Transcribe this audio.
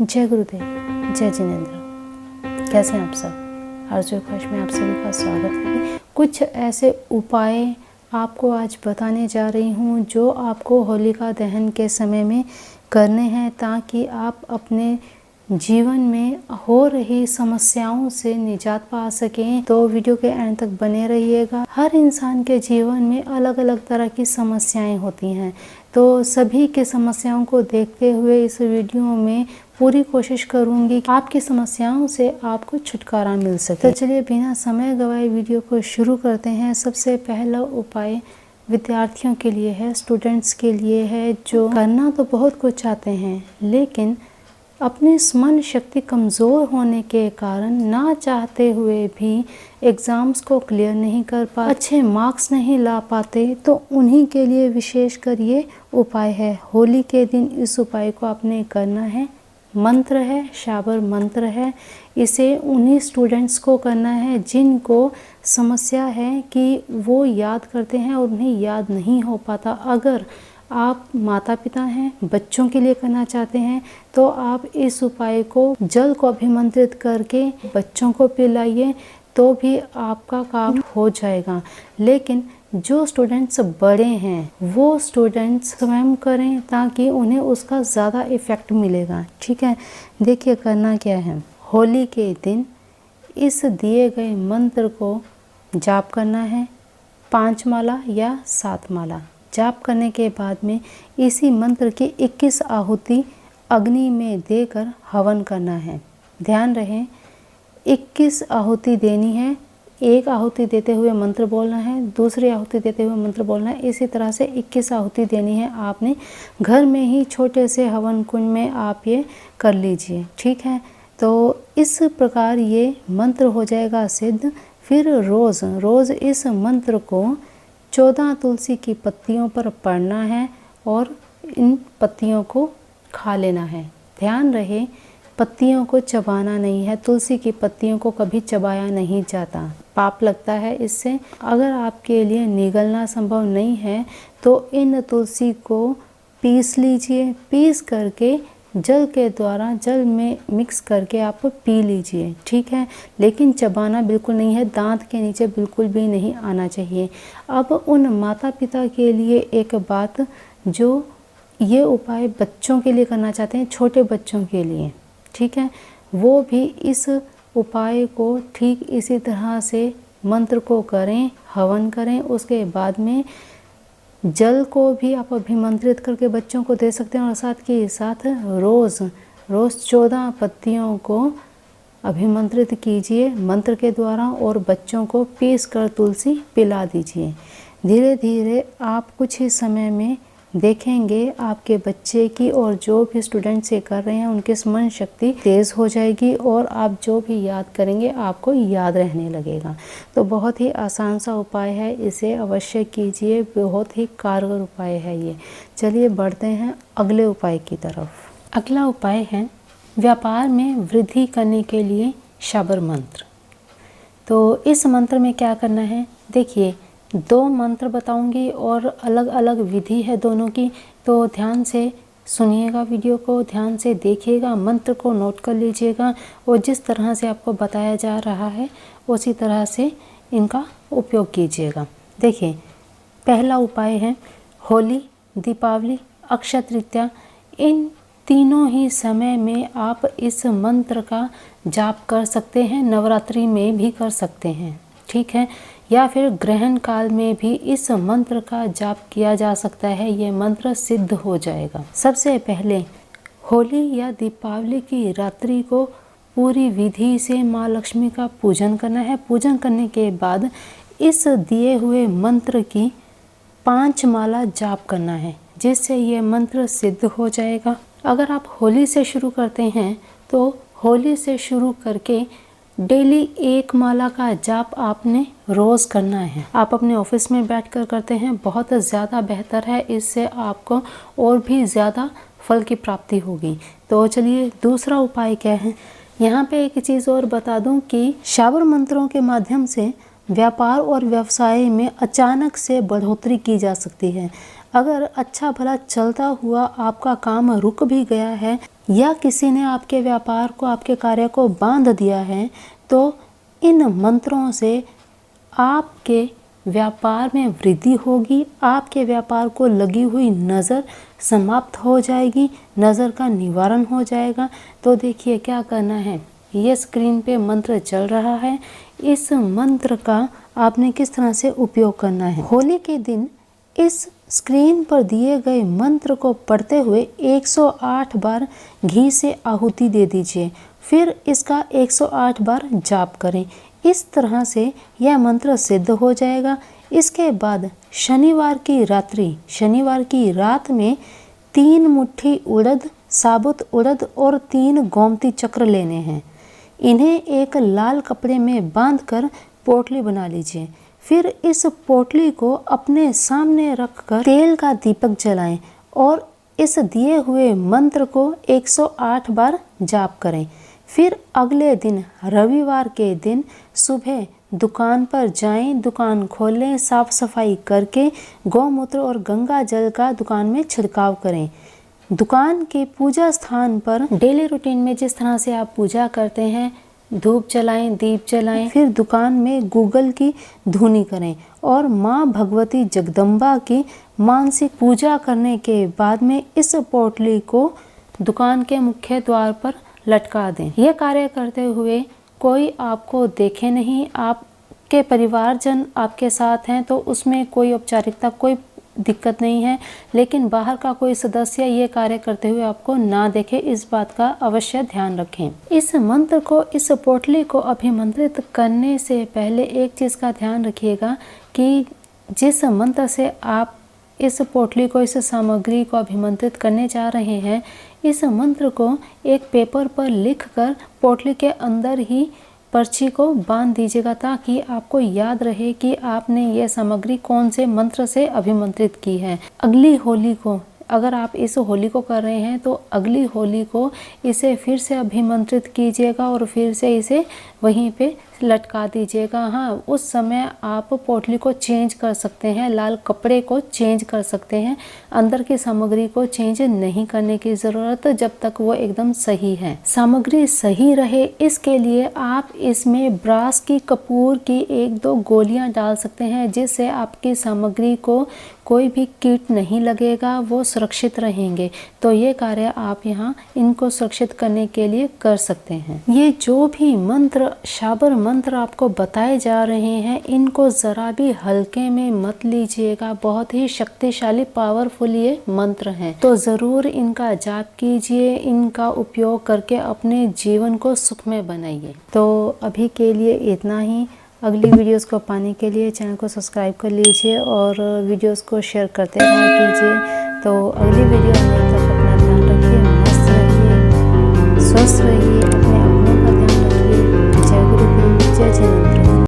जय गुरुदेव, जय जिनेंद्र। कैसे हैं आप सब? आरजू ख्वाहिश में आप सभी का स्वागत है। कुछ ऐसे उपाय आपको आज बताने जा रही हूँ जो आपको होलिका दहन के समय में करने हैं ताकि आप अपने जीवन में हो रही समस्याओं से निजात पा सकें। तो वीडियो के एंड तक बने रहिएगा। हर इंसान के जीवन में अलग अलग तरह की समस्याएं होती हैं, तो सभी के समस्याओं को देखते हुए इस वीडियो में पूरी कोशिश करूंगी कि आपकी समस्याओं से आपको छुटकारा मिल सके। तो चलिए बिना समय गवाए वीडियो को शुरू करते हैं। सबसे पहला उपाय विद्यार्थियों के लिए है, स्टूडेंट्स के लिए है, जो करना तो बहुत कुछ चाहते हैं लेकिन अपनी स्मरण शक्ति कमज़ोर होने के कारण ना चाहते हुए भी एग्ज़ाम्स को क्लियर नहीं कर पाते, अच्छे मार्क्स नहीं ला पाते। तो उन्हीं के लिए विशेषकर ये उपाय है। होली के दिन इस उपाय को आपने करना है। मंत्र है, शाबर मंत्र है। इसे उन्हीं स्टूडेंट्स को करना है जिनको समस्या है कि वो याद करते हैं और उन्हें याद नहीं हो पाता। अगर आप माता पिता हैं, बच्चों के लिए करना चाहते हैं तो आप इस उपाय को जल को अभिमंत्रित करके बच्चों को पिलाइए तो भी आपका काम हो जाएगा। लेकिन जो स्टूडेंट्स बड़े हैं वो स्टूडेंट्स स्वयं करें ताकि उन्हें उसका ज़्यादा इफ़ेक्ट मिलेगा। ठीक है, देखिए करना क्या है। होली के दिन इस दिए गए मंत्र को जाप करना है, 5 माला या 7 माला। जाप करने के बाद में इसी मंत्र की 21 आहुति अग्नि में देकर हवन करना है। ध्यान रहे 21 आहुति देनी है। एक आहुति देते हुए मंत्र बोलना है, दूसरी आहुति देते हुए मंत्र बोलना है। इसी तरह से 21 आहुति देनी है। आपने घर में ही छोटे से हवन कुंड में आप ये कर लीजिए। ठीक है, तो इस प्रकार ये मंत्र हो जाएगा सिद्ध। फिर रोज़ इस मंत्र को 14 तुलसी की पत्तियों पर पढ़ना है और इन पत्तियों को खा लेना है। ध्यान रहे पत्तियों को चबाना नहीं है। तुलसी की पत्तियों को कभी चबाया नहीं जाता, पाप लगता है इससे। अगर आपके लिए निगलना संभव नहीं है तो इन तुलसी को पीस लीजिए। पीस करके जल के द्वारा जल में मिक्स करके आप पी लीजिए। ठीक है, लेकिन चबाना बिल्कुल नहीं है, दांत के नीचे बिल्कुल भी नहीं आना चाहिए। अब उन माता पिता के लिए एक बात, जो ये उपाय बच्चों के लिए करना चाहते हैं, छोटे बच्चों के लिए, ठीक है, वो भी इस उपाय को ठीक इसी तरह से मंत्र को करें, हवन करें। उसके बाद में जल को भी आप अभिमंत्रित करके बच्चों को दे सकते हैं और साथ के साथ रोज़ 14 पत्तियों को अभिमंत्रित कीजिए मंत्र के द्वारा और बच्चों को पीस कर तुलसी पिला दीजिए। धीरे धीरे आप कुछ ही समय में देखेंगे आपके बच्चे की और जो भी स्टूडेंट्स ये कर रहे हैं उनकी स्मरण शक्ति तेज़ हो जाएगी और आप जो भी याद करेंगे आपको याद रहने लगेगा। तो बहुत ही आसान सा उपाय है, इसे अवश्य कीजिए। बहुत ही कारगर उपाय है ये। चलिए बढ़ते हैं अगले उपाय की तरफ। अगला उपाय है व्यापार में वृद्धि करने के लिए शाबर मंत्र। तो इस मंत्र में क्या करना है, देखिए 2 मंत्र बताऊंगी और अलग अलग विधि है दोनों की, तो ध्यान से सुनिएगा, वीडियो को ध्यान से देखिएगा, मंत्र को नोट कर लीजिएगा और जिस तरह से आपको बताया जा रहा है उसी तरह से इनका उपयोग कीजिएगा। देखिए पहला उपाय है होली, दीपावली, अक्षय तृतीया, इन तीनों ही समय में आप इस मंत्र का जाप कर सकते हैं। नवरात्रि में भी कर सकते हैं, ठीक है, या फिर ग्रहण काल में भी इस मंत्र का जाप किया जा सकता है। ये मंत्र सिद्ध हो जाएगा। सबसे पहले होली या दीपावली की रात्रि को पूरी विधि से माँ लक्ष्मी का पूजन करना है। पूजन करने के बाद इस दिए हुए मंत्र की 5 माला जाप करना है, जिससे ये मंत्र सिद्ध हो जाएगा। अगर आप होली से शुरू करते हैं तो होली से शुरू करके डेली 1 माला का जाप आपने रोज़ करना है। आप अपने ऑफिस में बैठकर करते हैं, बहुत ज़्यादा बेहतर है, इससे आपको और भी ज़्यादा फल की प्राप्ति होगी। तो चलिए दूसरा उपाय क्या है। यहाँ पे एक चीज़ और बता दूं कि शाबर मंत्रों के माध्यम से व्यापार और व्यवसाय में अचानक से बढ़ोतरी की जा सकती है। अगर अच्छा भला चलता हुआ आपका काम रुक भी गया है या किसी ने आपके व्यापार को, आपके कार्य को बांध दिया है, तो इन मंत्रों से आपके व्यापार में वृद्धि होगी, आपके व्यापार को लगी हुई नज़र समाप्त हो जाएगी, नज़र का निवारण हो जाएगा। तो देखिए क्या करना है, ये स्क्रीन पे मंत्र चल रहा है, इस मंत्र का आपने किस तरह से उपयोग करना है। होली के दिन इस स्क्रीन पर दिए गए मंत्र को पढ़ते हुए 108 बार घी से आहुति दे दीजिए, फिर इसका 108 बार जाप करें। इस तरह से यह मंत्र सिद्ध हो जाएगा। इसके बाद शनिवार की रात में 3 मुट्ठी उड़द, साबुत उड़द और 3 गोमती चक्र लेने हैं। इन्हें एक लाल कपड़े में बांधकर पोटली बना लीजिए। फिर इस पोटली को अपने सामने रखकर तेल का दीपक जलाएं और इस दिए हुए मंत्र को 108 बार जाप करें। फिर अगले दिन रविवार के दिन सुबह दुकान पर जाएं, दुकान खोलें, साफ सफाई करके गौमूत्र और गंगा जल का दुकान में छिड़काव करें। दुकान के पूजा स्थान पर डेली रूटीन में जिस तरह से आप पूजा करते हैं, धूप जलाएं, दीप जलाएं। फिर दुकान में गूगल की धुनी करें और माँ भगवती जगदम्बा की मानसिक पूजा करने के बाद में इस पोटली को दुकान के मुख्य द्वार पर लटका दें। यह कार्य करते हुए कोई आपको देखे नहीं, आपके परिवारजन आपके साथ हैं तो उसमें कोई औपचारिकता, कोई दिक्कत नहीं है, लेकिन बाहर का कोई सदस्य ये कार्य करते हुए आपको ना देखे, इस बात का अवश्य ध्यान रखें। इस मंत्र को, इस पोटली को अभिमंत्रित करने से पहले एक चीज़ का ध्यान रखिएगा कि जिस मंत्र से आप इस पोटली को, इस सामग्री को अभिमंत्रित करने जा रहे हैं, इस मंत्र को एक पेपर पर लिखकर पोटली के अंदर ही पर्ची को बांध दीजिएगा, ताकि आपको याद रहे कि आपने यह सामग्री कौन से मंत्र से अभिमंत्रित की है। अगली होली को, अगर आप इस होली को कर रहे हैं तो अगली होली को इसे फिर से अभिमंत्रित कीजिएगा और फिर से इसे वहीं पे लटका दीजिएगा। हाँ, उस समय आप पोटली को चेंज कर सकते हैं, लाल कपड़े को चेंज कर सकते हैं, अंदर की सामग्री को चेंज नहीं करने की ज़रूरत जब तक वो एकदम सही है। सामग्री सही रहे इसके लिए आप इसमें ब्रास की, कपूर की 1-2 गोलियां डाल सकते हैं, जिससे आपकी सामग्री को कोई भी कीट नहीं लगेगा, वो सुरक्षित रहेंगे। तो ये कार्य आप यहाँ इनको सुरक्षित करने के लिए कर सकते हैं। ये जो भी मंत्र, शाबर मंत्र आपको बताए जा रहे हैं, इनको ज़रा भी हल्के में मत लीजिएगा। बहुत ही शक्तिशाली, पावरफुल ये मंत्र हैं। तो ज़रूर इनका जाप कीजिए, इनका उपयोग करके अपने जीवन को सुखमय बनाइए। तो अभी के लिए इतना ही। अगली वीडियोस को पाने के लिए चैनल को सब्सक्राइब कर लीजिए और वीडियोस को शेयर करते रहा कीजिए। तो अगली वीडियो में